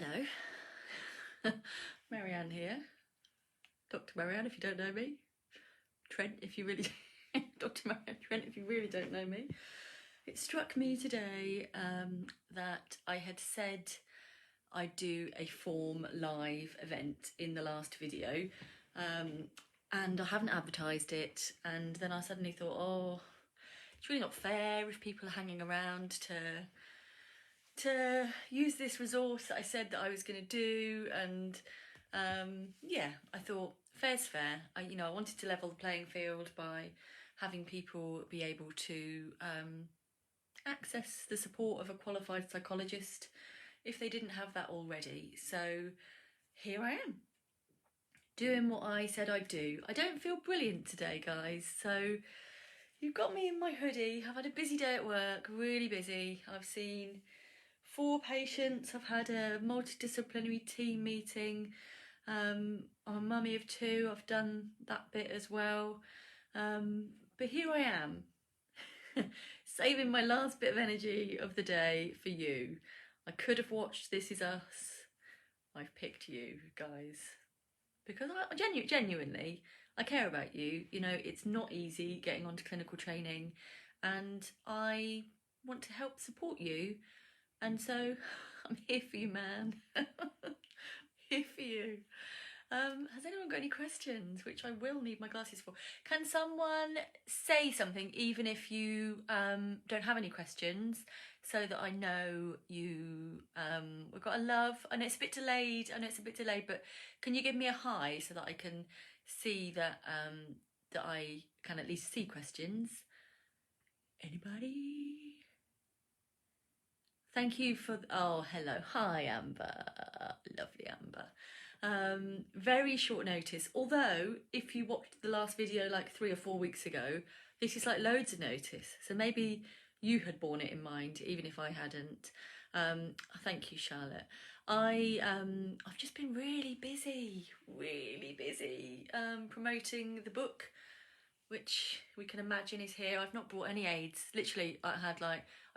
Hello, Marianne here. Dr. Marianne, if you don't know me. Trent, if you really Dr. Marianne Trent, if you really don't know me. It struck me today that I had said I'd do a form live event in the last video, and I haven't advertised it, and then I suddenly thought, oh, it's really not fair if people are hanging around to use this resource that I said that I was going to do. And yeah, I thought fair's fair. I wanted to level the playing field by having people be able to access the support of a qualified psychologist if they didn't have that already. So here I am, doing what I said I'd do. I don't feel brilliant today, guys, so you've got me in my hoodie. I've had a busy day at work, really busy. I've seen 4 patients, I've had a multidisciplinary team meeting, I'm a mummy of 2, I've done that bit as well, but here I am, saving my last bit of energy of the day for you. I could have watched This Is Us. I've picked you guys because I genuinely I care about you. You know, it's not easy getting onto clinical training, and I want to help support you. And so I'm here for you, man. Here for you. Has anyone got any questions? Which I will need my glasses for. Can someone say something, even if you don't have any questions, so that I know you, we've got a love. I know it's a bit delayed, but can you give me a hi so that I can see that, that I can at least see questions? Anybody? Thank you for, oh, hello. Hi, Amber. Lovely Amber. Very short notice. Although, if you watched the last video like 3 or 4 weeks ago, this is like loads of notice. So maybe you had borne it in mind, even if I hadn't. Thank you, Charlotte. I've just been really busy, promoting the book, which we can imagine is here. I've not brought any aids. Literally, I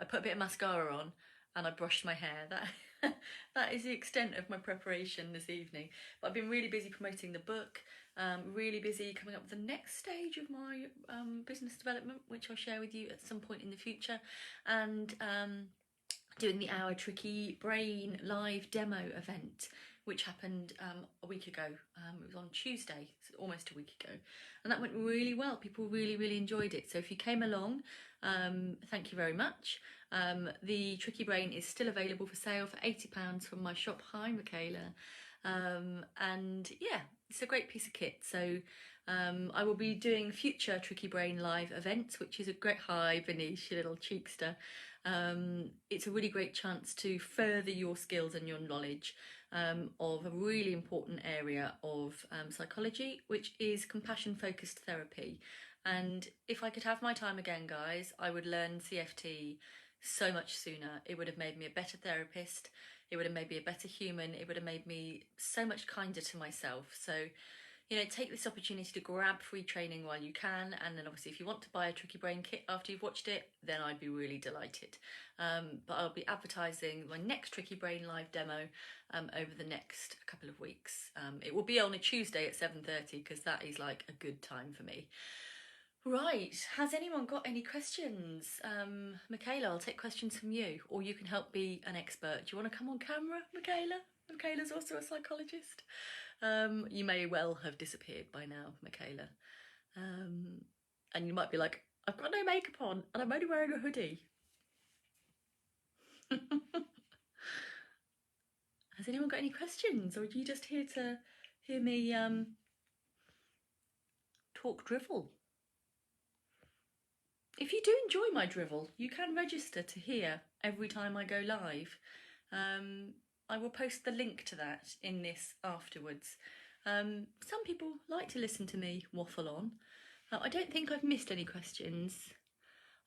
put a bit of mascara on and I brushed my hair. That is the extent of my preparation this evening. But I've been really busy promoting the book, really busy coming up with the next stage of my business development, which I'll share with you at some point in the future, and doing the Our Tricky Brain live demo event, which happened a week ago. It was on Tuesday, so almost a week ago, and that went really well. People really enjoyed it. So if you came along, thank you very much. The Tricky Brain is still available for sale for £80 from my shop. Hi, Michaela. And yeah, it's a great piece of kit. So I will be doing future Tricky Brain live events, which is a great, hi Vanish, you little cheekster. It's a really great chance to further your skills and your knowledge of a really important area of psychology, which is compassion focused therapy. And if I could have my time again, guys, I would learn CFT so much sooner. It would have made me a better therapist, it would have made me a better human, it would have made me so much kinder to myself. So, you know, take this opportunity to grab free training while you can, and then obviously if you want to buy a Tricky Brain kit after you've watched it, then I'd be really delighted. But I'll be advertising my next Tricky Brain live demo over the next couple of weeks. It will be on a Tuesday at 7:30 because that is like a good time for me. Right, has anyone got any questions? Michaela, I'll take questions from you, or you can help be an expert. Do you want to come on camera, Michaela? Michaela's also a psychologist. You may well have disappeared by now, Michaela. And you might be like, I've got no makeup on and I'm only wearing a hoodie. Has anyone got any questions, or are you just here to hear me talk drivel? If you do enjoy my drivel, you can register to hear every time I go live. I will post the link to that in this afterwards. Some people like to listen to me waffle on. I don't think I've missed any questions.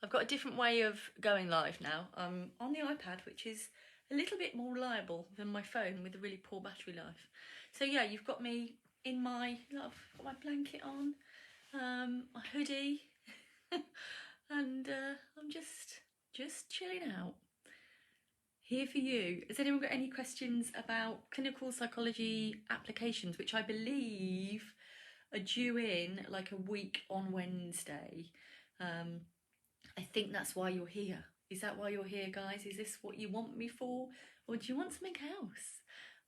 I've got a different way of going live now. I'm on the iPad, which is a little bit more reliable than my phone with a really poor battery life. So yeah, you've got me in my, I've got my blanket on, my hoodie, and I'm just chilling out. Here for you. Has anyone got any questions about clinical psychology applications, which I believe are due in like a week on Wednesday? I think that's why you're here. Is that why you're here, guys? Is this what you want me for? Or do you want something else?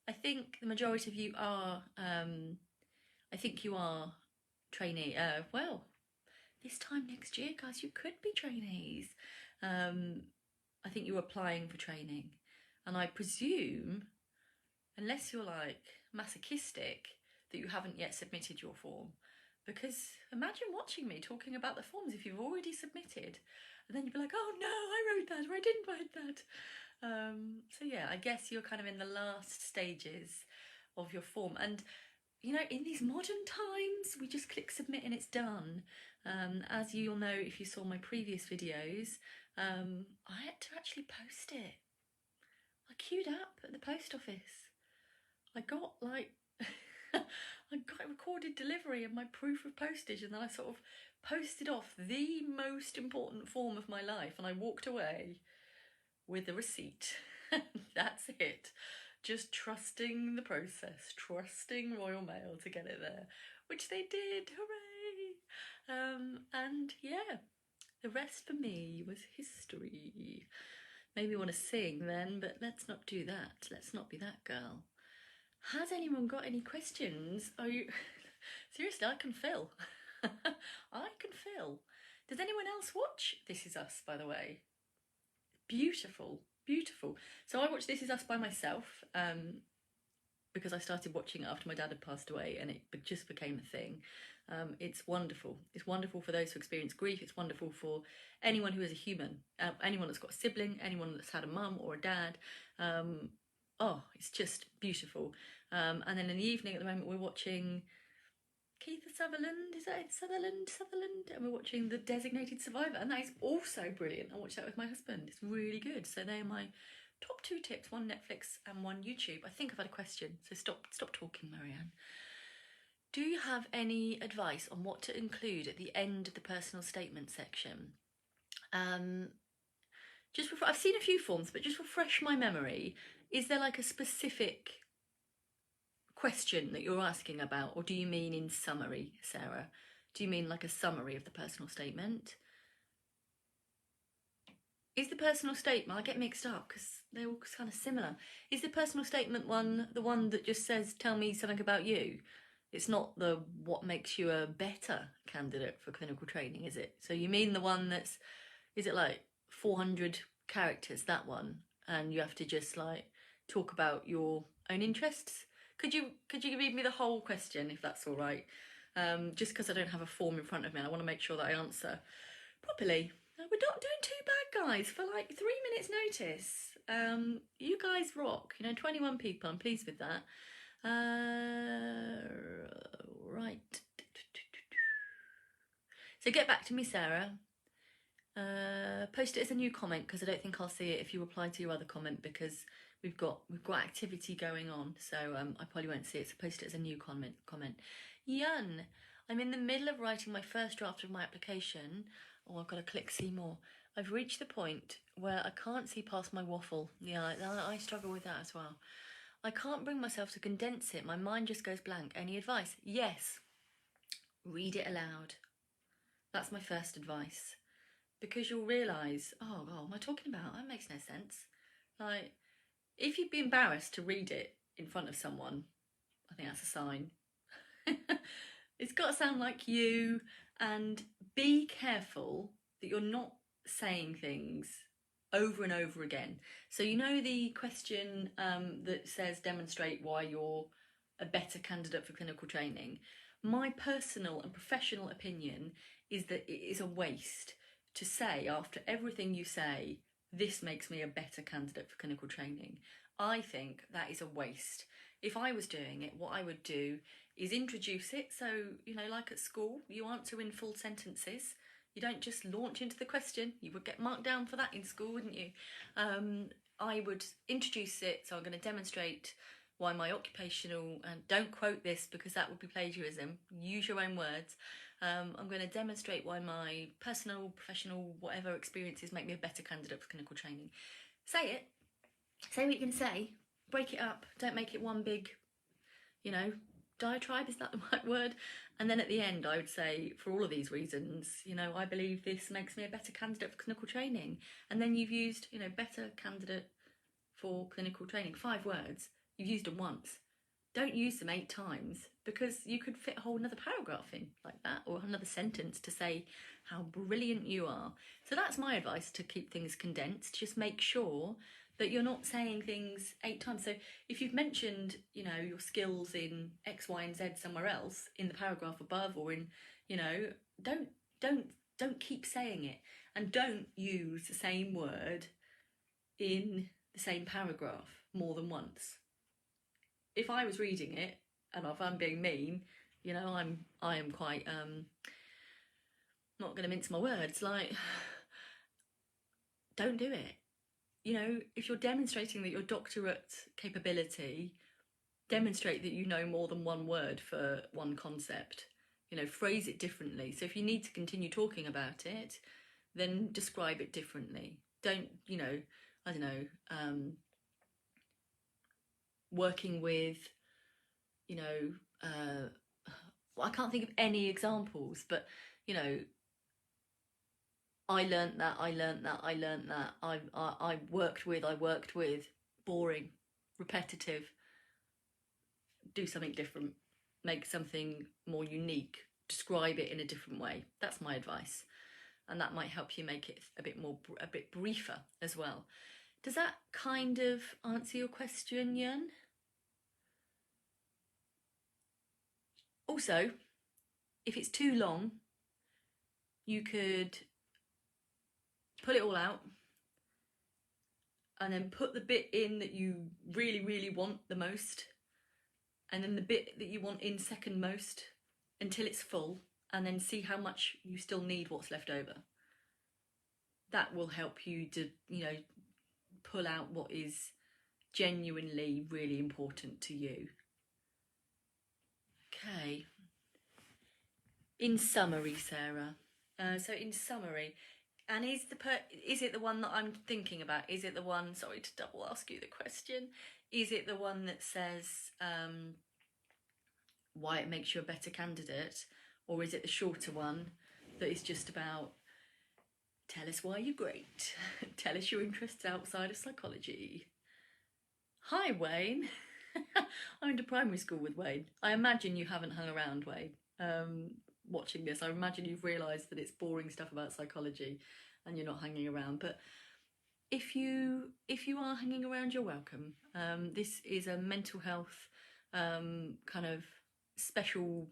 I think the majority of you are, I think you are trainee. Well, this time next year, guys, you could be trainees. I think you're applying for training. And I presume, unless you're like masochistic, that you haven't yet submitted your form. Because imagine watching me talking about the forms if you've already submitted. And then you'd be like, oh no, I wrote that, or I didn't write that. So yeah, I guess you're kind of in the last stages of your form. And you know, in these modern times, we just click submit and it's done. As you'll know if you saw my previous videos, I had to actually post it. I queued up at the post office. I got like, I got a recorded delivery of my proof of postage, and then I sort of posted off the most important form of my life, and I walked away with a receipt. That's it. Just trusting the process, trusting Royal Mail to get it there, which they did, hooray! And yeah, the rest for me was history. Made me want to sing then, but let's not do that. Let's not be that girl. Has anyone got any questions? Are you seriously? I can fill. I can fill. Does anyone else watch This Is Us, by the way? Beautiful, beautiful. So I watched This Is Us by myself because I started watching it after my dad had passed away, and it just became a thing. It's wonderful. It's wonderful for those who experience grief. It's wonderful for anyone who is a human, anyone that's got a sibling, anyone that's had a mum or a dad. Oh, it's just beautiful. And then in the evening at the moment, we're watching Keith Sutherland, is that it? Sutherland, and we're watching The Designated Survivor, and that is also brilliant. I watched that with my husband. It's really good. So they are my top 2 tips, one Netflix and one YouTube. I think I've had a question, so stop talking, Marianne. Do you have any advice on what to include at the end of the personal statement section? Just I've seen a few forms, but just refresh my memory. Is there like a specific question that you're asking about, or do you mean in summary, Sarah? Do you mean like a summary of the personal statement? Is the personal statement, I get mixed up because they're all kind of similar. Is the personal statement one the one that just says, tell me something about you? It's not the what makes you a better candidate for clinical training, is it? So you mean the one that's, is it like 400 characters, that one? And you have to just like talk about your own interests? Could you read me the whole question, if that's all right? Just because I don't have a form in front of me, and I want to make sure that I answer properly. We're not doing too bad, guys, for like 3 minutes notice. You guys rock. You know, 21 people. I'm pleased with that. Right. So get back to me, Sarah. Post it as a new comment, because I don't think I'll see it if you reply to your other comment, because we've got activity going on, so I probably won't see it. So post it as a new comment. Yun, I'm in the middle of writing my first draft of my application. Oh, I've got to click see more. I've reached the point where I can't see past my waffle. Yeah, I struggle with that as well. I can't bring myself to condense it. My mind just goes blank. Any advice? Yes. Read it aloud. That's my first advice. Because you'll realise, oh, God, what am I talking about? That makes no sense. Like, if you'd be embarrassed to read it in front of someone, I think that's a sign. It's got to sound like you, and be careful that you're not saying things over and over again. So you know the question that says demonstrate why you're a better candidate for clinical training? My personal and professional opinion is that it is a waste to say after everything you say, this makes me a better candidate for clinical training. I think that is a waste. If I was doing it, what I would do is introduce it. So, you know, like at school, you answer in full sentences. You don't just launch into the question. You would get marked down for that in school, wouldn't you? I would introduce it. So I'm going to demonstrate why my occupational, and don't quote this because that would be plagiarism, use your own words. I'm going to demonstrate why my personal, professional, whatever experiences make me a better candidate for clinical training. Say it, Say what you're going to say, break it up, don't make it one big, you know, diatribe, is that the right word? And then at the end I would say, for all of these reasons, you know, I believe this makes me a better candidate for clinical training. And then you've used, you know, better candidate for clinical training, 5 words, you've used them once. Don't use them 8 times, because you could fit a whole another paragraph in like that, or another sentence to say how brilliant you are. So that's my advice, to keep things condensed. Just make sure that you're not saying things 8 times. So if you've mentioned, you know, your skills in X, Y, and Z somewhere else in the paragraph above, or in, you know, don't keep saying it, and don't use the same word in the same paragraph more than once. If I was reading it, and if I'm being mean, you know, I am quite not going to mince my words, like, don't do it. You know, if you're demonstrating that your doctorate capability, demonstrate that you know more than one word for one concept. You know, phrase it differently. So if you need to continue talking about it, then describe it differently. Don't, you know, I don't know, working with, you know, I can't think of any examples, but, you know, I learnt that, I worked with, boring, repetitive. Do something different, make something more unique, describe it in a different way. That's my advice. And that might help you make it a bit briefer as well. Does that kind of answer your question, Yun? Also, if it's too long, you could pull it all out and then put the bit in that you really, really want the most, and then the bit that you want in second most, until it's full, and then see how much you still need, what's left over. That will help you to, you know, pull out what is genuinely really important to you. Okay. In summary, Sarah. So in summary, and is it the one that I'm thinking about? Is it the one, sorry to double ask you the question, is it the one that says why it makes you a better candidate? Or is it the shorter one that is just about, tell us why you're great, tell us your interests outside of psychology? Hi, Wayne. I went to primary school with Wayne. I imagine you haven't hung around, Wayne. Watching this, I imagine you've realised that it's boring stuff about psychology and you're not hanging around. But if you are hanging around, you're welcome. This is a mental health kind of special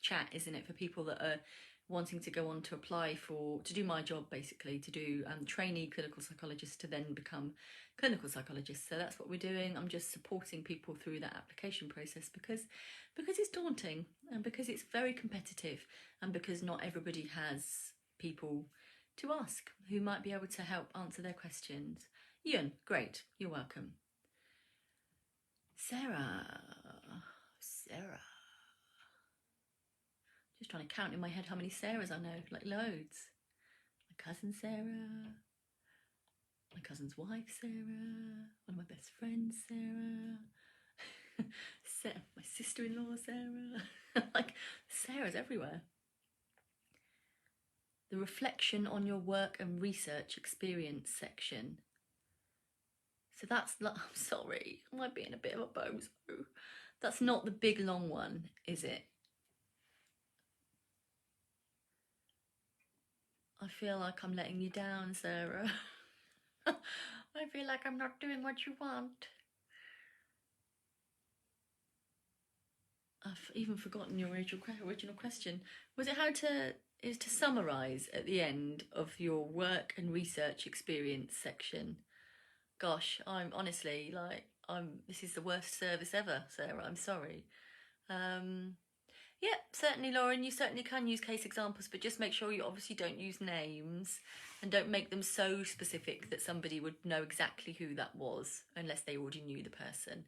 chat, isn't it, for people that are wanting to go on to apply to do my job, basically, to do trainee clinical psychologists, to then become clinical psychologists. So that's what we're doing. I'm just supporting people through that application process, because it's daunting, and because it's very competitive, and because not everybody has people to ask who might be able to help answer their questions. Ian, great, you're welcome. Sarah. Just trying to count in my head how many Sarahs I know, like loads. My cousin Sarah, my cousin's wife Sarah, one of my best friends Sarah, my sister-in-law Sarah, like Sarah's everywhere. The reflection on your work and research experience section. So that's not, I'm sorry, am I being a bit of a bozo? That's not the big long one, is it? I feel like I'm letting you down, Sarah. I feel like I'm not doing what you want. I've even forgotten your original question. Was it to summarise at the end of your work and research experience section? Gosh, I'm honestly, like, this is the worst service ever, Sarah. I'm sorry. Yeah, certainly, Lauren, you certainly can use case examples, but just make sure you obviously don't use names, and don't make them so specific that somebody would know exactly who that was, unless they already knew the person.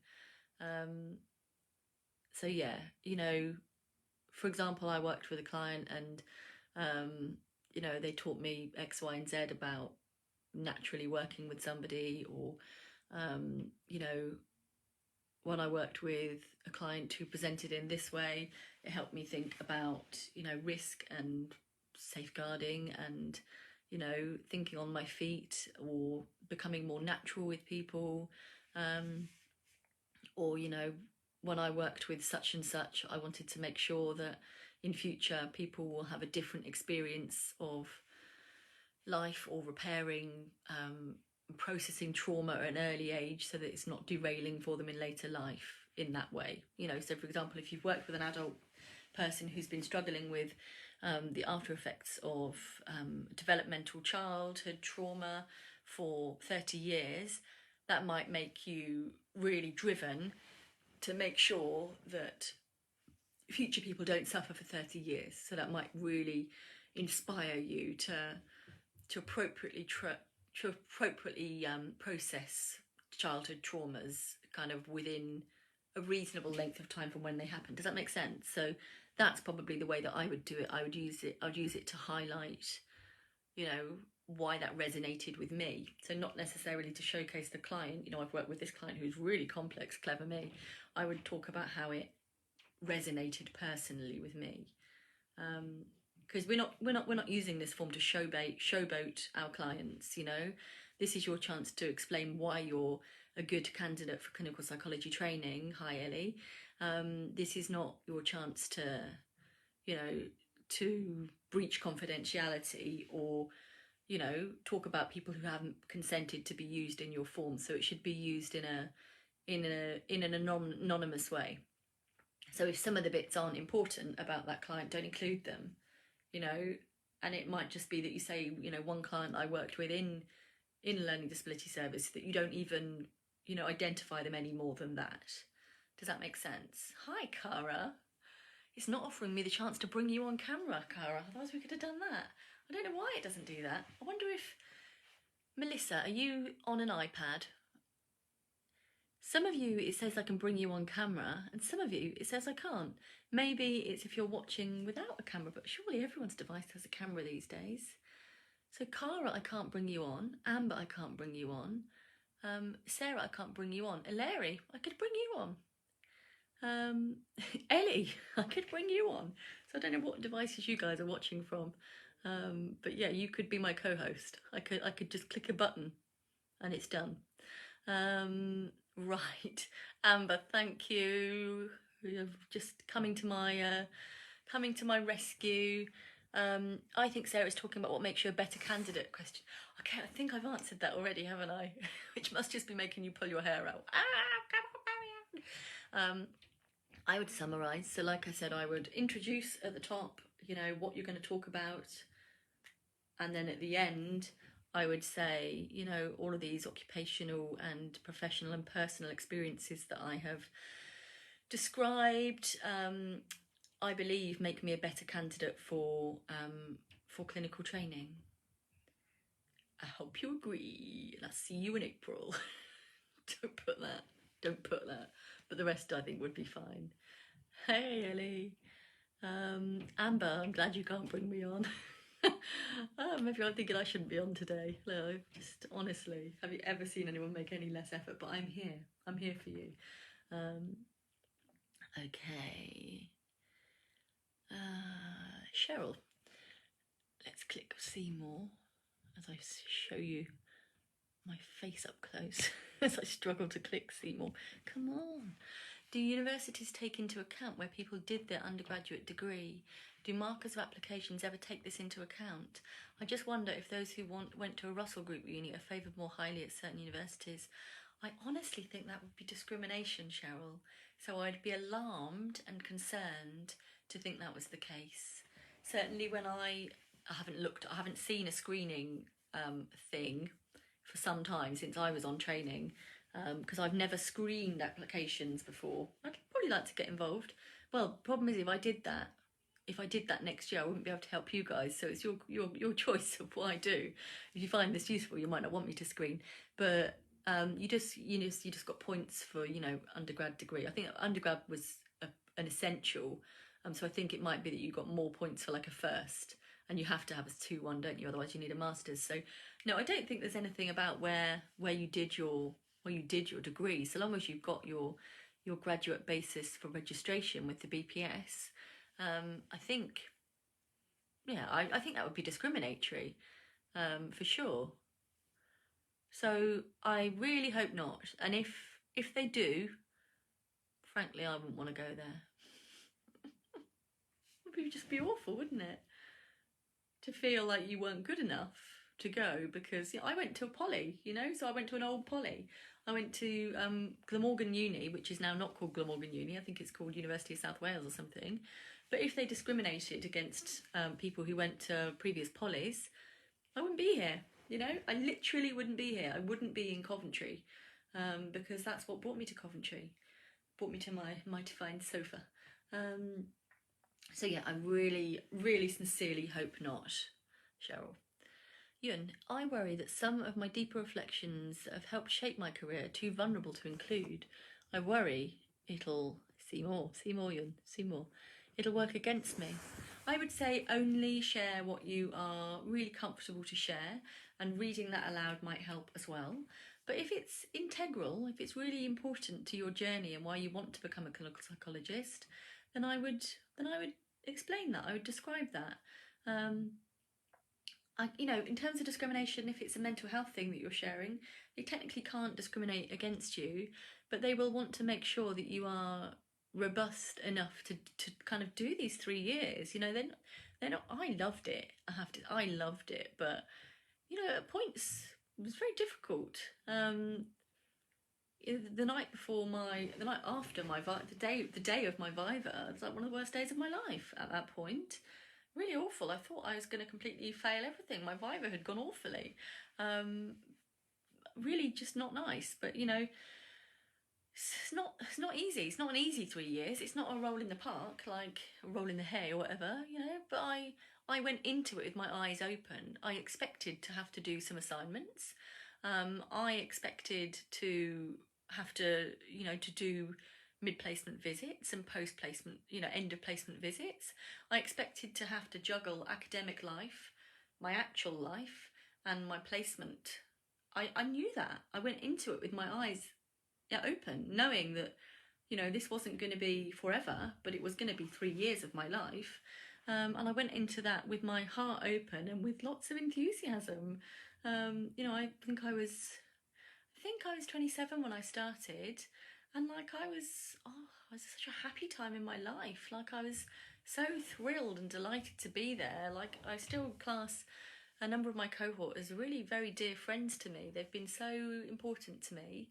So yeah, you know, for example, I worked with a client, and you know, they taught me X, Y, and Z about naturally working with somebody, or You know, when I worked with a client who presented in this way, it helped me think about, you know, risk and safeguarding and, you know, thinking on my feet or becoming more natural with people. Or, you know, when I worked with such and such, I wanted to make sure that in future people will have a different experience of life or repairing, processing trauma at an early age so that it's not derailing for them in later life in that way. You know, so for example, if you've worked with an adult person who's been struggling with the after effects of developmental childhood trauma for 30 years, that might make you really driven to make sure that future people don't suffer for 30 years. So that might really inspire you to appropriately process childhood traumas kind of within a reasonable length of time from when they happen. Does that make sense? So that's probably the way that I would do it. I would use it to highlight, you know, why that resonated with me. So not necessarily to showcase the client. You know, I've worked with this client who's really complex, clever me. I would talk about how it resonated personally with me. Because we're not using this form to showboat our clients. You know, this is your chance to explain why you're a good candidate for clinical psychology training. Hi, Ellie. This is not your chance to, you know, to breach confidentiality or, you know, talk about people who haven't consented to be used in your form. So it should be used in an anonymous way. So if some of the bits aren't important about that client, don't include them, you know. And it might just be that you say, you know, one client I worked with in a learning disability service, that you don't even, you know, identify them any more than that. Does that make sense? Hi, Cara. It's not offering me the chance to bring you on camera, Cara. Otherwise we could have done that. I don't know why it doesn't do that. I wonder if... Melissa, are you on an iPad? Some of you, it says I can bring you on camera, and some of you, it says I can't. Maybe it's if you're watching without a camera, but surely everyone's device has a camera these days. So Cara, I can't bring you on. Amber, I can't bring you on. Sarah, I can't bring you on. Larry, I could bring you on. Ellie, I could bring you on. So I don't know what devices you guys are watching from. But yeah, you could be my co-host. I could just click a button and it's done. Right, Amber, thank you. You're just coming to my rescue. I think Sarah's talking about what makes you a better candidate question. Okay, I think I've answered that already, haven't I? Which must just be making you pull your hair out. Come on, Marianne. I would summarise. So like I said, I would introduce at the top, you know, what you're going to talk about. And then at the end, I would say, you know, all of these occupational and professional and personal experiences that I have described, I believe make me a better candidate for clinical training. I hope you agree, and I'll see you in April. Don't put that. But the rest I think would be fine. Hey, Ellie. Amber, I'm glad you can't bring me on. Maybe I'm thinking I shouldn't be on today. No, just honestly, have you ever seen anyone make any less effort? But I'm here. I'm here for you. Okay. Cheryl. Let's click see more as I show you my face up close as I struggle to click see more. Come on. Do universities take into account where people did their undergraduate degree? Do markers of applications ever take this into account? I just wonder if those who went to a Russell Group uni are favoured more highly at certain universities. I honestly think that would be discrimination, Cheryl. So I'd be alarmed and concerned to think that was the case. Certainly when I haven't seen a screening thing for some time since I was on training, because I've never screened applications before. I'd probably like to get involved. Well, the problem is if I did that next year, I wouldn't be able to help you guys. So it's your choice of what I do. If you find this useful, you might not want me to screen, but you just got points for, you know, undergrad degree. I think undergrad was an essential, so I think it might be that you got more points for like a first, and you have to have a 2-1, don't you? Otherwise you need a master's. So no, I don't think there's anything about where you did your well, you did your degree, so long as you've got your graduate basis for registration with the BPS, I think, yeah, I think that would be discriminatory, for sure. So I really hope not. And if they do, frankly, I wouldn't want to go there. It would just be awful, wouldn't it? To feel like you weren't good enough to go, because I went to a poly, so I went to an old poly. I went to Glamorgan Uni, which is now not called Glamorgan Uni. I think it's called University of South Wales or something. But if they discriminated against people who went to previous polys, I wouldn't be here. I literally wouldn't be here. I wouldn't be in Coventry, because that's what brought me to Coventry. Brought me to my mighty fine sofa. So yeah, I really, really sincerely hope not, Cheryl. Yun, I worry that some of my deeper reflections that have helped shape my career are too vulnerable to include. I worry it'll... See more, Yun, see more. It'll work against me. I would say only share what you are really comfortable to share, and reading that aloud might help as well. But if it's integral, if it's really important to your journey and why you want to become a clinical psychologist, then I would explain that. I would describe that. In terms of discrimination, if it's a mental health thing that you're sharing, they technically can't discriminate against you, but they will want to make sure that you are robust enough to kind of do these 3 years. They're not. I loved it. I loved it, but at points it was very difficult. The night after my the day of my viva, it was like one of the worst days of my life at that point. Really awful. I thought I was going to completely fail everything. My viva had gone awfully. Really just not nice. But it's not easy. It's not an easy 3 years. It's not a roll in the park, like a roll in the hay or whatever. But I went into it with my eyes open. I expected to have to do some assignments. I expected to have to do mid-placement visits and post-placement, end-of-placement visits. I expected to have to juggle academic life, my actual life, and my placement. I knew that. I went into it with my eyes open, knowing that, this wasn't going to be forever, but it was going to be 3 years of my life. And I went into that with my heart open and with lots of enthusiasm. I think I was 27 when I started, and I was such a happy time in my life. I was so thrilled and delighted to be there. I still class a number of my cohort as really very dear friends to me. They've been so important to me,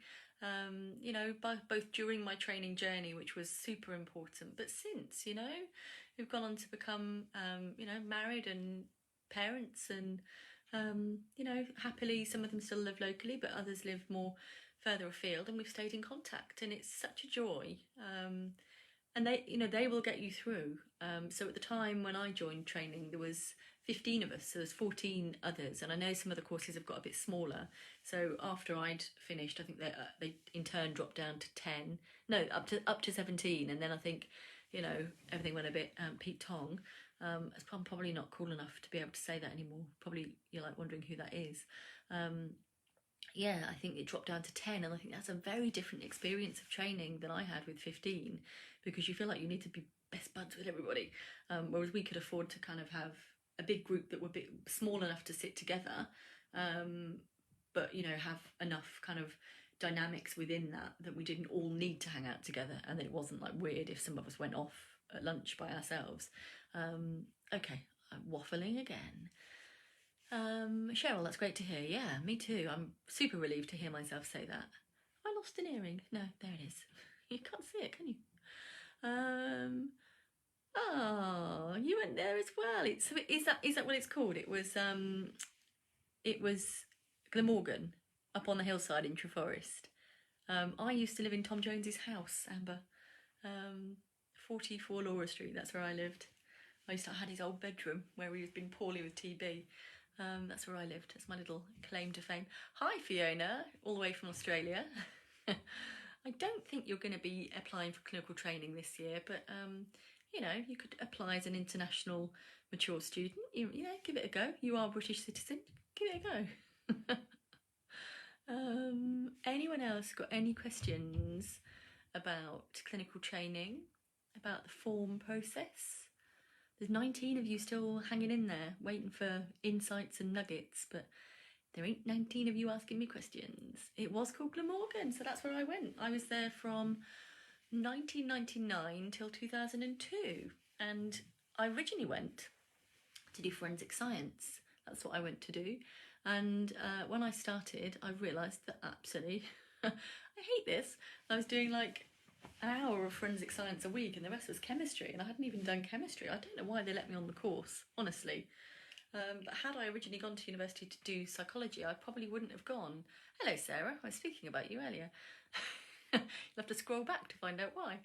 both during my training journey, which was super important, but since, we've gone on to become, married and parents, and happily some of them still live locally, but others live more further afield, and we've stayed in contact, and it's such a joy. And they will get you through. So at the time when I joined training, there was 15 of us, so there's 14 others, and I know some of the courses have got a bit smaller. So after I'd finished, I think they in turn dropped down to 10, no, up to 17, and then I think everything went a bit Pete Tong. I'm probably not cool enough to be able to say that anymore. Probably you're wondering who that is. I think it dropped down to 10, and I think that's a very different experience of training than I had with 15, because you feel like you need to be best buds with everybody, whereas we could afford to kind of have a big group that were a bit small enough to sit together, but have enough kind of dynamics within that we didn't all need to hang out together, and then it wasn't weird if some of us went off at lunch by ourselves. Okay, I'm waffling again. Cheryl, that's great to hear. Yeah, me too. I'm super relieved to hear myself say that. I lost an earring. No, there it is. You can't see it, can you? Oh, you went there as well. Is that what it's called? It was Glamorgan up on the hillside in Treforest. I used to live in Tom Jones's house, Amber. 44 Laura Street. That's where I lived. I had his old bedroom where he was been poorly with TB. That's where I lived. That's my little claim to fame. Hi, Fiona, all the way from Australia. I don't think you're going to be applying for clinical training this year, but you could apply as an international mature student. Give it a go. You are a British citizen. Give it a go. Anyone else got any questions about clinical training, about the form process? There's 19 of you still hanging in there, waiting for insights and nuggets, but there ain't 19 of you asking me questions. It was called Glamorgan, so that's where I went. I was there from 1999 till 2002, and I originally went to do forensic science. That's what I went to do. And when I started, I realised that absolutely, I hate this. I was doing like an hour of forensic science a week and the rest was chemistry, and I hadn't even done chemistry. I don't know why they let me on the course, honestly. But had I originally gone to university to do psychology, I probably wouldn't have gone. Hello, Sarah. I was speaking about you earlier. You'll have to scroll back to find out why.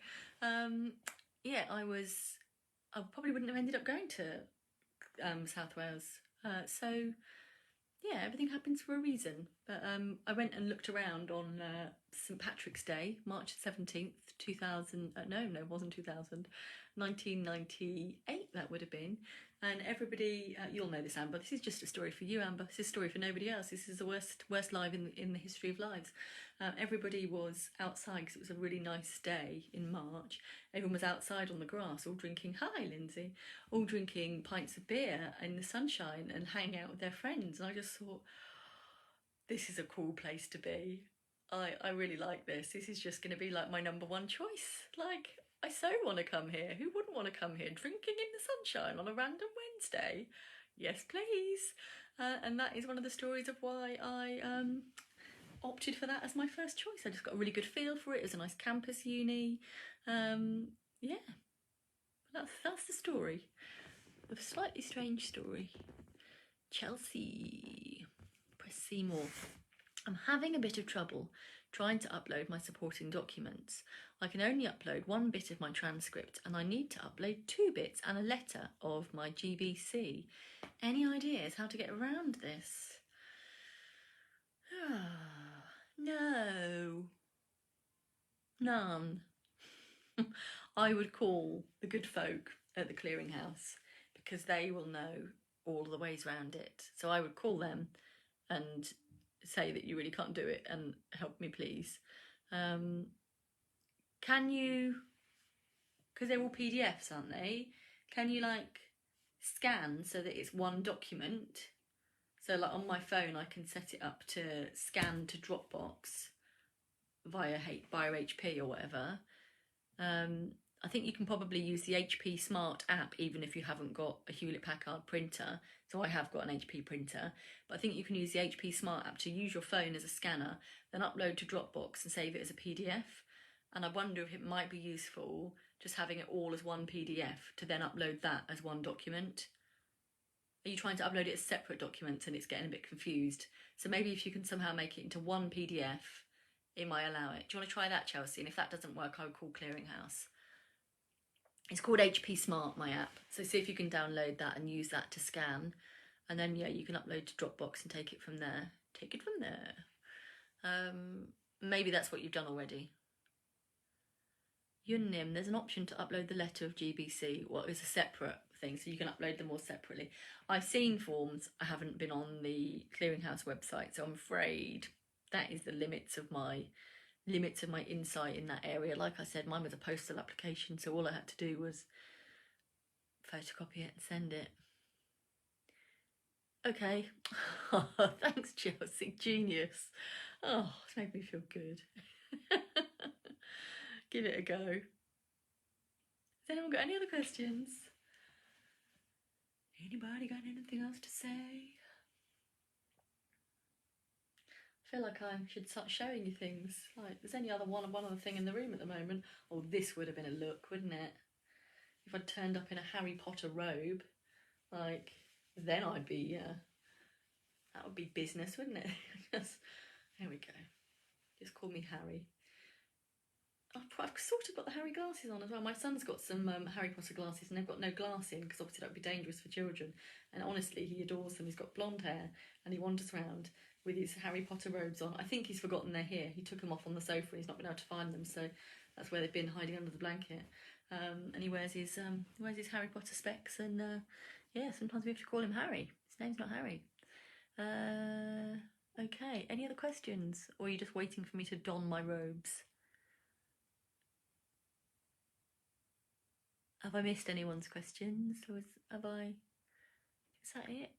Yeah, I probably wouldn't have ended up going to South Wales. So yeah, everything happens for a reason. But I went and looked around on St Patrick's Day, March 17th, 2000. No, it wasn't 2000. 1998 that would have been. And everybody, you'll know this, Amber. This is just a story for you, Amber. This is a story for nobody else. This is the worst live in the history of lives. Everybody was outside because it was a really nice day in March. Everyone was outside on the grass, all drinking, hi Lindsay, all drinking pints of beer in the sunshine and hanging out with their friends. And I just thought, this is a cool place to be. I really like this. This is just going to be like my number one choice. Like, I so want to come here. Who wouldn't want to come here drinking in the sunshine on a random Wednesday? Yes, please. And that is one of the stories of why I opted for that as my first choice. I just got a really good feel for it. It was a nice campus uni. Yeah, that's the story. A slightly strange story. Chelsea. Press see more. I'm having a bit of trouble trying to upload my supporting documents. I can only upload one bit of my transcript and I need to upload 2 bits and a letter of my GBC. Any ideas how to get around this? No. None. I would call the good folk at the clearinghouse because they will know all the ways around it. So I would call them and say that you really can't do it and help me please. Can you, because they're all PDFs, aren't they? Can you like scan so that it's one document? So like on my phone, I can set it up to scan to Dropbox via HP or whatever. I think you can probably use the HP Smart app even if you haven't got a Hewlett-Packard printer. So I have got an HP printer, but I think you can use the HP Smart app to use your phone as a scanner, then upload to Dropbox and save it as a PDF. And I wonder if it might be useful just having it all as one PDF to then upload that as one document. Are you trying to upload it as separate documents and it's getting a bit confused? So maybe if you can somehow make it into one PDF, it might allow it. Do you want to try that, Chelsea? And if that doesn't work, I would call Clearinghouse. It's called HP Smart, my app. So see if you can download that and use that to scan. And then, yeah, you can upload to Dropbox and take it from there. Take it from there. Maybe that's what you've done already. Yunim, there's an option to upload the letter of GBC. Well, it's a separate thing, so you can upload them all separately. I've seen forms. I haven't been on the Clearinghouse website, so I'm afraid that is the limits of my insight in that area. Like I said, mine was a postal application, so all I had to do was photocopy it and send it. Okay. Thanks, Chelsea. Genius. Oh, it's made me feel good. Give it a go. Has anyone got any other questions? Anybody got anything else to say? I feel like I should start showing you things. Like, there's only one other thing in the room at the moment. Oh, this would have been a look, wouldn't it? If I'd turned up in a Harry Potter robe, like, then I'd be, that would be business, wouldn't it? There we go. Just call me Harry. I've sort of got the Harry glasses on as well. My son's got some Harry Potter glasses and they've got no glass in because obviously that would be dangerous for children. And honestly, he adores them. He's got blonde hair and he wanders around with his Harry Potter robes on. I think he's forgotten they're here. He took them off on the sofa and he's not been able to find them, so that's where they've been, hiding under the blanket. And he wears his Harry Potter specs, and yeah, sometimes we have to call him Harry. His name's not Harry. Okay, any other questions? Or are you just waiting for me to don my robes? Have I missed anyone's questions? Or have I... Is that it?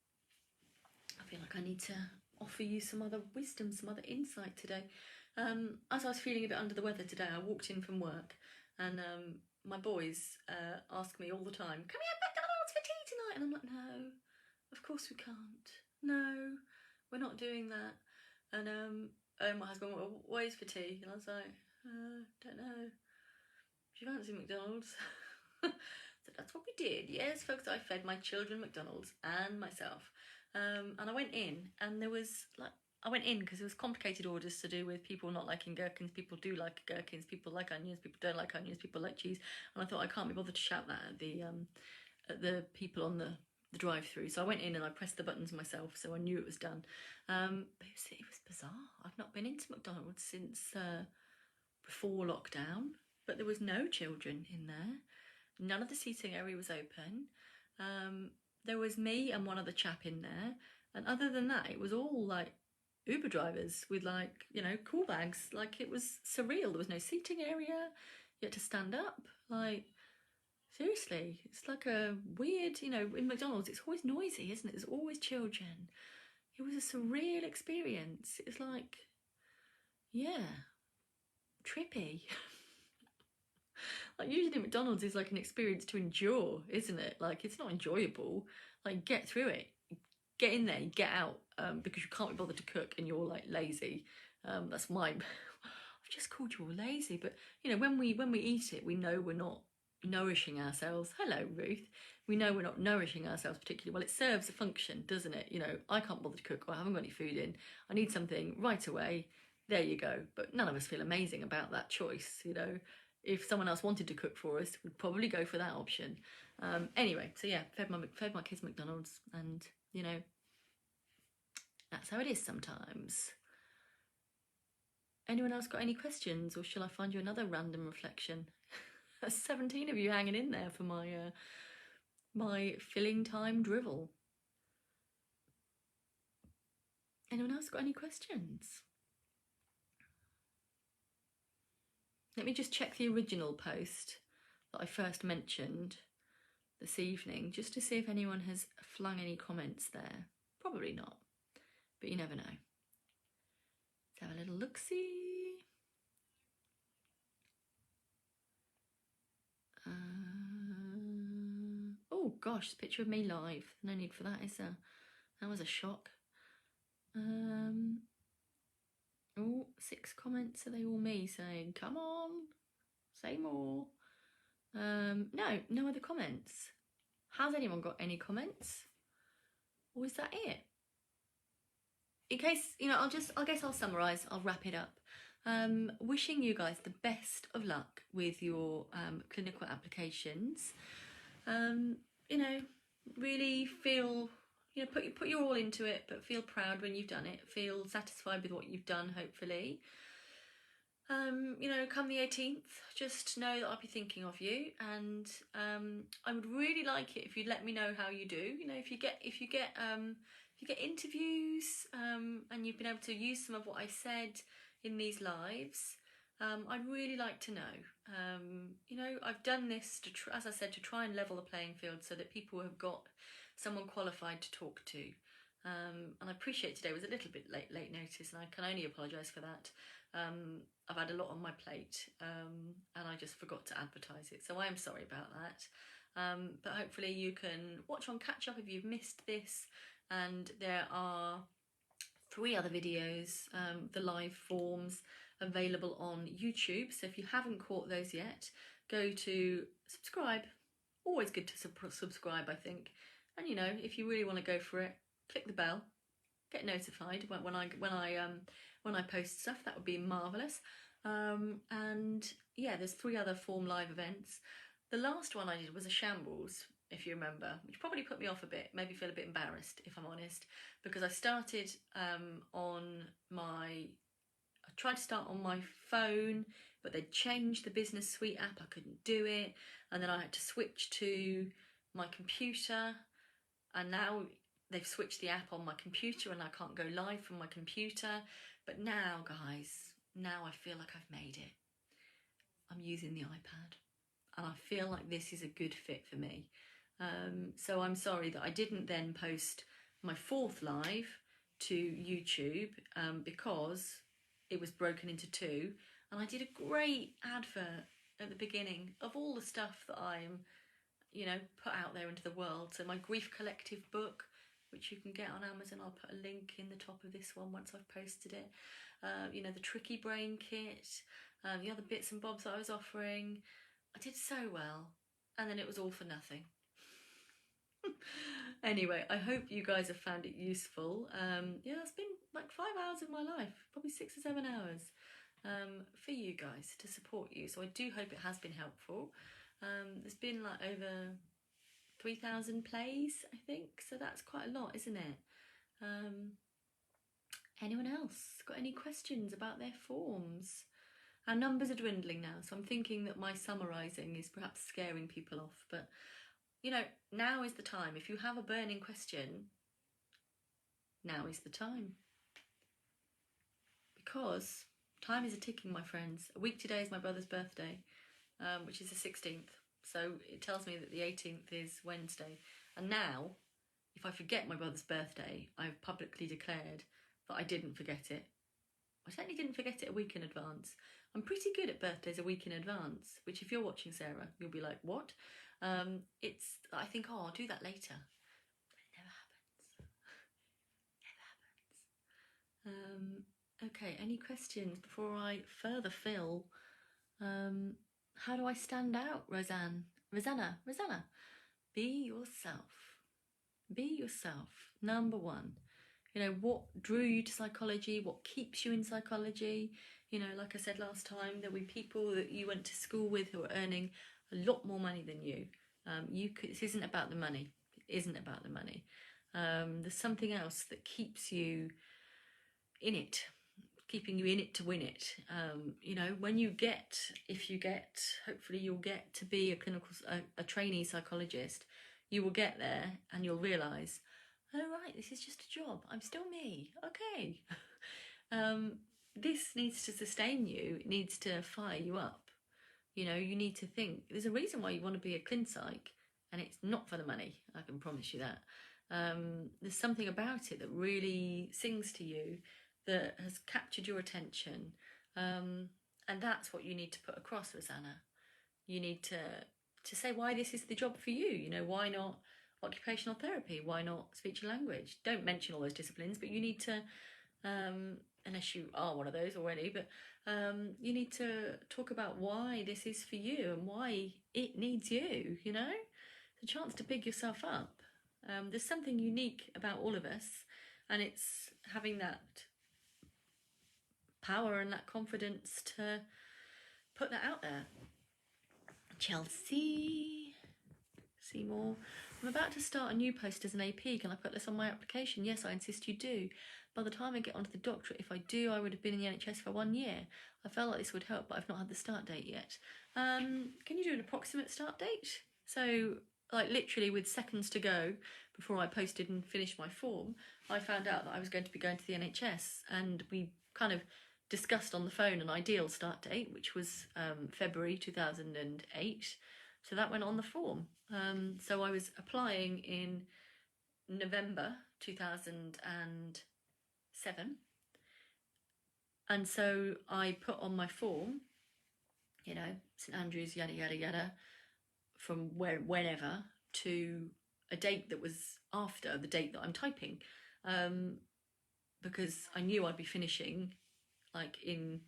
I feel like I need to offer you some other wisdom, some other insight today. As I was feeling a bit under the weather today, I walked in from work and my boys ask me all the time, can we have McDonald's for tea tonight? And I'm like, no, of course we can't. No, we're not doing that. And my husband went, well, what is for tea? And I was like, don't know. Do you fancy McDonald's? So that's what we did. Yes, folks, I fed my children McDonald's and myself. And I went in, and there was like, I went in because there was complicated orders to do with people not liking gherkins. People do like gherkins. People like onions. People don't like onions. People like cheese. And I thought I can't be bothered to shout that at the people on the drive-through. So I went in and I pressed the buttons myself, so I knew it was done. But it was bizarre. I've not been into McDonald's since before lockdown, but there was no children in there. None of the seating area was open. There was me and one other chap in there, and other than that, it was all like Uber drivers with, like, you know, cool bags. Like, it was surreal. There was no seating area. You had to stand up. Like, seriously, it's like a weird, you know, in McDonald's, it's always noisy, isn't it? There's always children. It was a surreal experience. It's like, yeah, trippy. Like, usually McDonald's is like an experience to endure, isn't it? Like, it's not enjoyable. Like, get through it. Get in there, get out, because you can't be bothered to cook and you're like lazy. That's my... I've just called you all lazy, but you know, when we eat it, we know we're not nourishing ourselves. Hello, Ruth. We know we're not nourishing ourselves particularly well. It serves a function, doesn't it? You know, I can't bother to cook, or I haven't got any food in. I need something right away. There you go. But none of us feel amazing about that choice, you know. If someone else wanted to cook for us, we'd probably go for that option. Anyway, so yeah, fed my kids McDonald's, and you know, that's how it is sometimes. Anyone else got any questions, or shall I find you another random reflection? 17 of you hanging in there for my filling time drivel. Anyone else got any questions? Let me just check the original post that I first mentioned this evening, just to see if anyone has flung any comments there. Probably not, but you never know. Let's have a little look-see. Oh gosh, picture of me live. No need for that, is there? That was a shock. Oh, 6 comments. Are they all me saying, come on, say more? No other comments. Has anyone got any comments? Or is that it? In case, you know, I guess I'll summarise, I'll wrap it up. Wishing you guys the best of luck with your clinical applications. You know, really feel, you know, put your all into it, but feel proud when you've done it. Feel satisfied with what you've done, hopefully. You know, come the 18th, just know that I'll be thinking of you, and I would really like it if you'd let me know how you do. You know, if you get interviews and you've been able to use some of what I said in these lives, I'd really like to know. You know, I've done this to, as I said, to try and level the playing field so that people have got someone qualified to talk to. And I appreciate today was a little bit late notice, and I can only apologise for that. I've had a lot on my plate, and I just forgot to advertise it, so I am sorry about that. But hopefully you can watch on catch up if you've missed this, and there are 3 other videos, the live forms, available on YouTube. So if you haven't caught those yet, go to subscribe. Always good to subscribe, I think. And you know, if you really want to go for it, click the bell, get notified when I post stuff. That would be marvellous. And yeah, there's 3 other form live events. The last one I did was a shambles, if you remember, which probably put me off a bit, made me feel a bit embarrassed, if I'm honest, because I started I tried to start on my phone, but they'd changed the Business Suite app. I couldn't do it, and then I had to switch to my computer, and now they've switched the app on my computer and I can't go live from my computer. But now, guys, now I feel like I've made it. I'm using the iPad and I feel like this is a good fit for me. So I'm sorry that I didn't then post my 4th live to YouTube because it was broken into 2, and I did a great advert at the beginning of all the stuff that I'm, put out there into the world. So my Grief Collective book, which you can get on Amazon, I'll put a link in the top of this one once I've posted it. The Tricky Brain Kit, the other bits and bobs that I was offering. I did so well, and then it was all for nothing. Anyway, I hope you guys have found it useful. It's been like 5 hours of my life, probably 6 or 7 hours for you guys, to support you. So I do hope it has been helpful. There's been like over 3,000 plays, I think, so that's quite a lot, isn't it? Anyone else got any questions about their forms? Our numbers are dwindling now, so I'm thinking that my summarising is perhaps scaring people off, but now is the time. If you have a burning question, now is the time. Because time is a-ticking, my friends. A week today is my brother's birthday, which is the 16th. So it tells me that the 18th is Wednesday. And now, if I forget my brother's birthday, I've publicly declared that I didn't forget it. I certainly didn't forget it a week in advance. I'm pretty good at birthdays a week in advance, which if you're watching, Sarah, you'll be like, what? I think, I'll do that later. But it never happens. Okay, any questions before I further fill? How do I stand out, Rosanna? Be yourself. Be yourself. Number 1. What drew you to psychology? What keeps you in psychology? Like I said last time, there'll be people that you went to school with who are earning a lot more money than you. This isn't about the money. It isn't about the money. There's something else that keeps you in it, keeping you in it to win it. Hopefully you'll get to be a trainee psychologist. You will get there and you'll realise, oh right, this is just a job. I'm still me. Okay. This needs to sustain you. It needs to fire you up. You need to think. There's a reason why you want to be a clin psych, and it's not for the money. I can promise you that. There's something about it that really sings to you, that has captured your attention, and that's what you need to put across, Rosanna. You need to say why this is the job for you. Why not occupational therapy? Why not speech and language? Don't mention all those disciplines, but you need to, unless you are one of those already, but you need to talk about why this is for you and why it needs you. It's a chance to big yourself up. There's something unique about all of us, and it's having that power and that confidence to put that out there. Chelsea Seymour, I'm about to start a new post as an AP. Can I put this on my application? Yes, I insist you do. By the time I get onto the doctorate, if I do, I would have been in the NHS for 1 year. I felt like this would help, but I've not had the start date yet. Can you do an approximate start date? So, like literally with seconds to go before I posted and finished my form, I found out that I was going to be going to the NHS, and we kind of discussed on the phone an ideal start date, which was February 2008. So that went on the form. So I was applying in November 2007. And so I put on my form, St Andrews, yada, yada, yada, from whenever to a date that was after the date that I'm typing. Because I knew I'd be finishing like in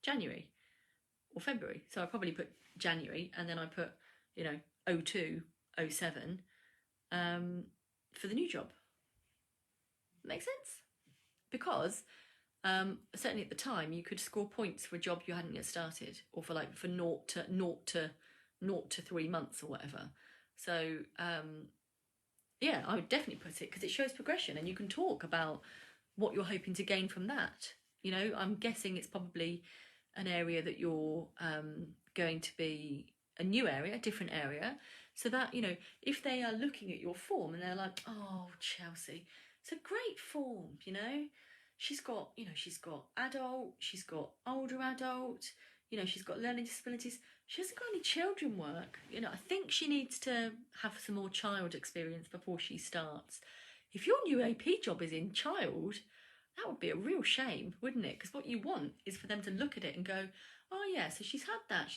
January or February. So I probably put January, and then I put, 02, 07 for the new job. Make sense? Because certainly at the time you could score points for a job you hadn't yet started, or for 0 to 3 months or whatever. So yeah, I would definitely put it, because it shows progression, and you can talk about what you're hoping to gain from that. I'm guessing it's probably an area that you're going to be a new area, a different area. So that, you know, if they are looking at your form and they're like, oh, Chelsea, it's a great form, you know, she's got, you know, she's got adult, she's got older adult, you know, she's got learning disabilities, she hasn't got any children work. You know, I think she needs to have some more child experience before she starts. If your new AP job is in child, that would be a real shame, wouldn't it? Because what you want is for them to look at it and go, oh yeah, so she's had that.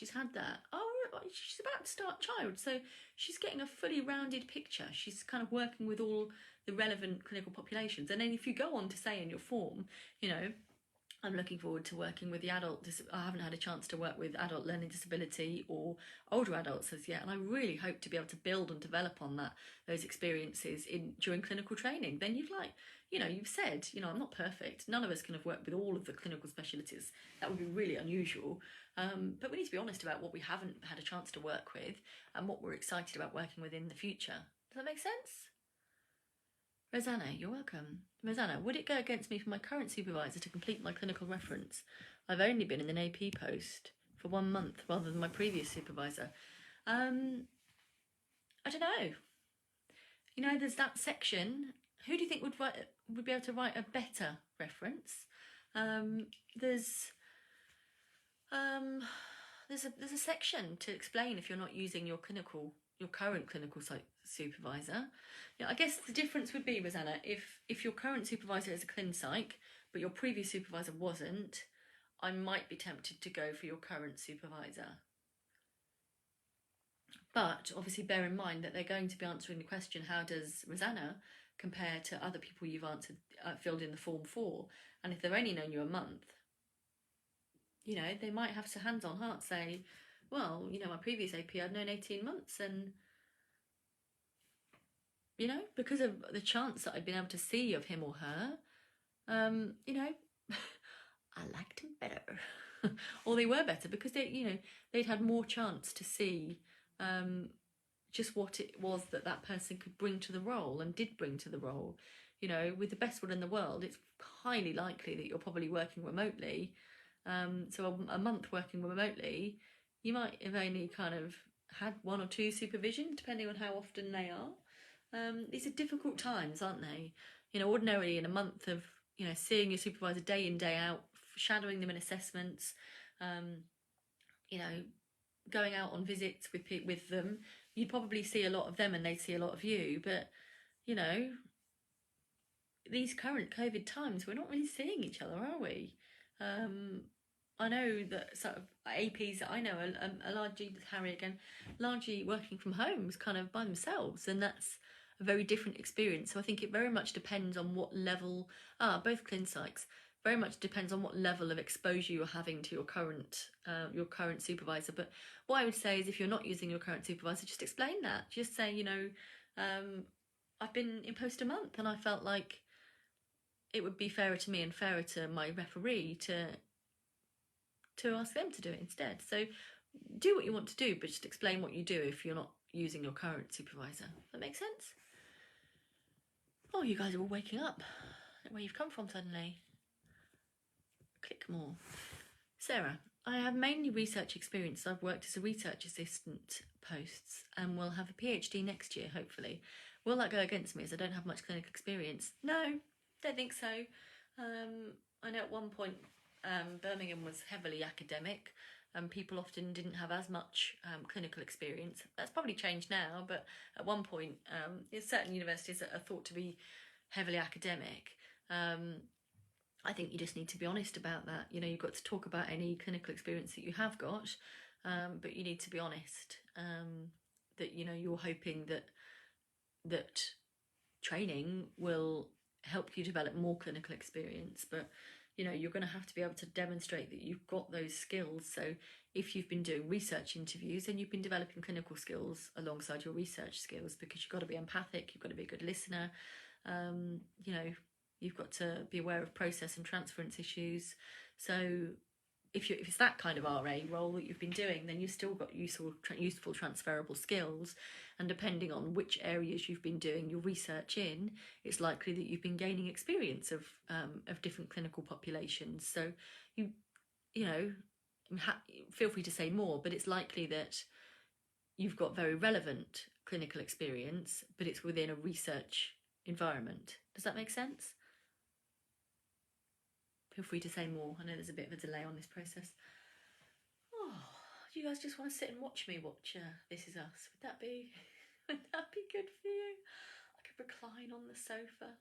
Oh, she's about to start child. So she's getting a fully rounded picture. She's kind of working with all the relevant clinical populations. And then if you go on to say in your form, you know, I'm looking forward to working with the adult. I haven't had a chance to work with adult learning disability or older adults as yet, and I really hope to be able to build and develop on those experiences during clinical training. Then you've you've said, I'm not perfect. None of us can have worked with all of the clinical specialties. That would be really unusual. But we need to be honest about what we haven't had a chance to work with and what we're excited about working with in the future. Does that make sense? Rosanna, you're welcome. Rosanna, would it go against me for my current supervisor to complete my clinical reference? I've only been in an AP post for 1 month rather than my previous supervisor. I don't know. You know, there's that section. Who do you think would be able to write a better reference? There's a section to explain if you're not using your current clinical supervisor. I guess the difference would be, Rosanna, if your current supervisor is a clin psych, but your previous supervisor wasn't, I might be tempted to go for your current supervisor. But obviously bear in mind that they're going to be answering the question, how does Rosanna compare to other people you've filled in the form for? And if they've only known you a month, they might have to hands on heart say, well, my previous AP I'd known 18 months and because of the chance that I'd been able to see of him or her, I liked him better. Or they were better because they'd had more chance to see just what it was that person could bring to the role and did bring to the role. With the best will in the world, it's highly likely that you're probably working remotely. So a month working remotely, you might have only kind of had 1 or 2 supervision, depending on how often they are. These are difficult times, aren't they? Ordinarily in a month of, seeing your supervisor day in, day out, shadowing them in assessments, going out on visits with them, you'd probably see a lot of them and they'd see a lot of you. But, these current COVID times, we're not really seeing each other, are we? I know that sort of APs that I know are largely working from home, kind of by themselves, and that's a very different experience. So I think it very much depends on what level, both clin psychs, very much depends on what level of exposure you're having to your current supervisor. But what I would say is, if you're not using your current supervisor, just explain that. Just say, I've been in post a month and I felt like it would be fairer to me and fairer to my referee to ask them to do it instead. So do what you want to do, but just explain what you do if you're not using your current supervisor. Does that make sense? Oh, you guys are all waking up. Where you've come from suddenly. Click more. Sarah, I have mainly research experience. I've worked as a research assistant posts and will have a PhD next year, hopefully. Will that go against me as I don't have much clinical experience? No, don't think so. I know at one point Birmingham was heavily academic and people often didn't have as much clinical experience. That's probably changed now, but at one point certain universities are thought to be heavily academic. I think you just need to be honest about that. You've got to talk about any clinical experience that you have got, but you need to be honest that you're hoping that training will help you develop more clinical experience, but you're going to have to be able to demonstrate that you've got those skills. So if you've been doing research interviews, then you've been developing clinical skills alongside your research skills, because you've got to be empathic, you've got to be a good listener, you've got to be aware of process and transference issues. So if it's that kind of RA role that you've been doing, then you've still got useful transferable skills, and depending on which areas you've been doing your research in, it's likely that you've been gaining experience of different clinical populations. So feel free to say more, but it's likely that you've got very relevant clinical experience, but it's within a research environment. Does that make sense? Feel free to say more. I know there's a bit of a delay on this process. Oh, do you guys just want to sit and watch me watch This Is Us? Would that be good for you? I could recline on the sofa.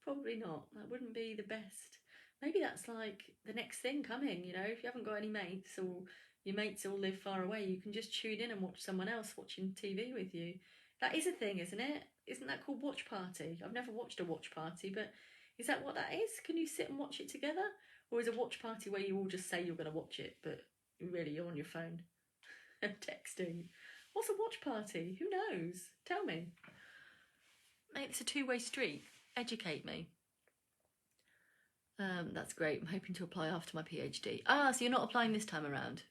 Probably not. That wouldn't be the best. Maybe that's like the next thing coming, you know, if you haven't got any mates or your mates all live far away, you can just tune in and watch someone else watching TV with you. That is a thing, isn't it? Isn't that called watch party? I've never watched a watch party, but is that what that is? Can you sit and watch it together? Or is a watch party where you all just say you're going to watch it, but really you're on your phone and texting? What's a watch party? Who knows? Tell me. Mate, it's a two-way street. Educate me. That's great. I'm hoping to apply after my PhD. Ah, so you're not applying this time around?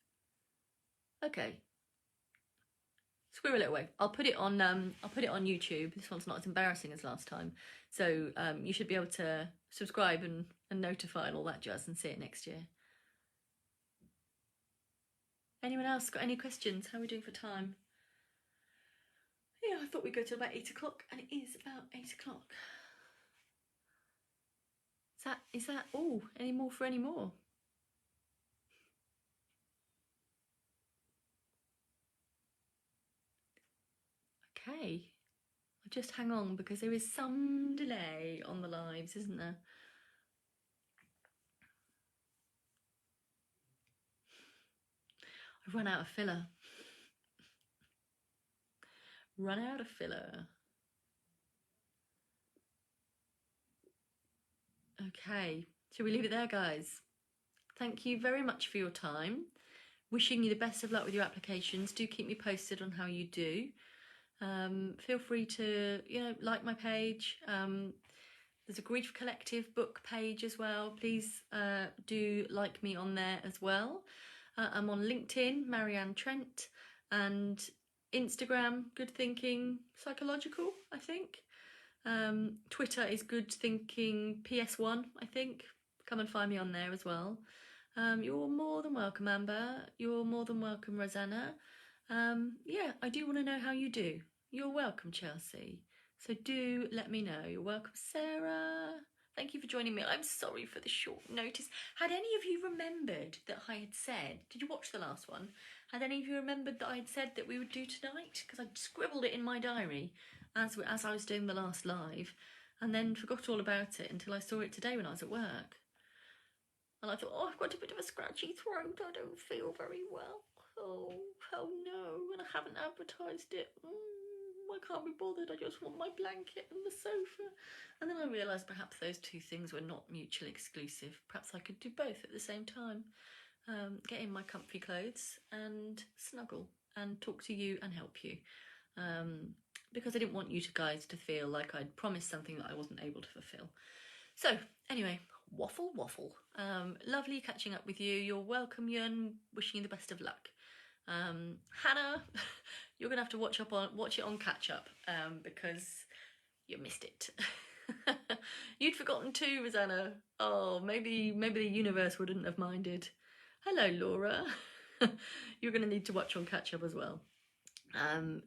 Okay. Squirrel it away. I'll put it on YouTube. This one's not as embarrassing as last time. So you should be able to subscribe and notify and all that jazz and see it next year. Anyone else got any questions? How are we doing for time? Yeah, I thought we'd go till about 8 o'clock, and it is about 8 o'clock. Is that all? Any more for any more? Okay. I'll just hang on because there is some delay on the lives, isn't there? I've run out of filler. Run out of filler. Okay, shall we leave it there, guys? Thank you very much for your time. Wishing you the best of luck with your applications. Do keep me posted on how you do. Feel free to, like my page. There's a Grief Collective book page as well. Please do like me on there as well. I'm on LinkedIn, Marianne Trent, and Instagram, Good Thinking Psychological, I think. Twitter is Good Thinking PS1, I think. Come and find me on there as well. You're more than welcome, Amber. You're more than welcome, Rosanna. Yeah, I do want to know how you do. You're welcome, Chelsea. So do let me know. You're welcome, Sarah. Thank you for joining me. I'm sorry for the short notice. Had any of you remembered that I had said, did you watch the last one? Had any of you remembered that I had said that we would do tonight? Because I scribbled it in my diary as I was doing the last live, and then forgot all about it until I saw it today when I was at work. And I thought, oh, I've got a bit of a scratchy throat. I don't feel very well. Oh no. And I haven't advertised it. I can't be bothered. I just want my blanket and the sofa. And then I realised perhaps those two things were not mutually exclusive. Perhaps I could do both at the same time. Get in my comfy clothes and snuggle and talk to you and help you. Because I didn't want you guys to feel like I'd promised something that I wasn't able to fulfill. So anyway, waffle. Lovely catching up with you. You're welcome, Yun. Wishing you the best of luck. Hannah, you're gonna have to watch it on catch up because you missed it. You'd forgotten too, Rosanna. Oh, maybe the universe wouldn't have minded. Hello, Laura. You're gonna need to watch on catch up as well.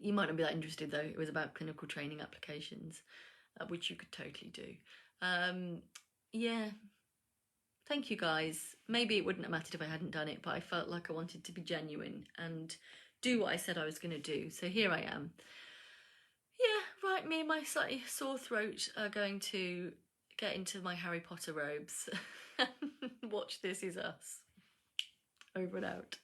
You might not be that interested though. It was about clinical training applications, which you could totally do. Yeah. Thank you, guys. Maybe it wouldn't have mattered if I hadn't done it, but I felt like I wanted to be genuine and do what I said I was going to do. So here I am. Yeah, right, me and my slightly sore throat are going to get into my Harry Potter robes and watch This Is Us. Over and out.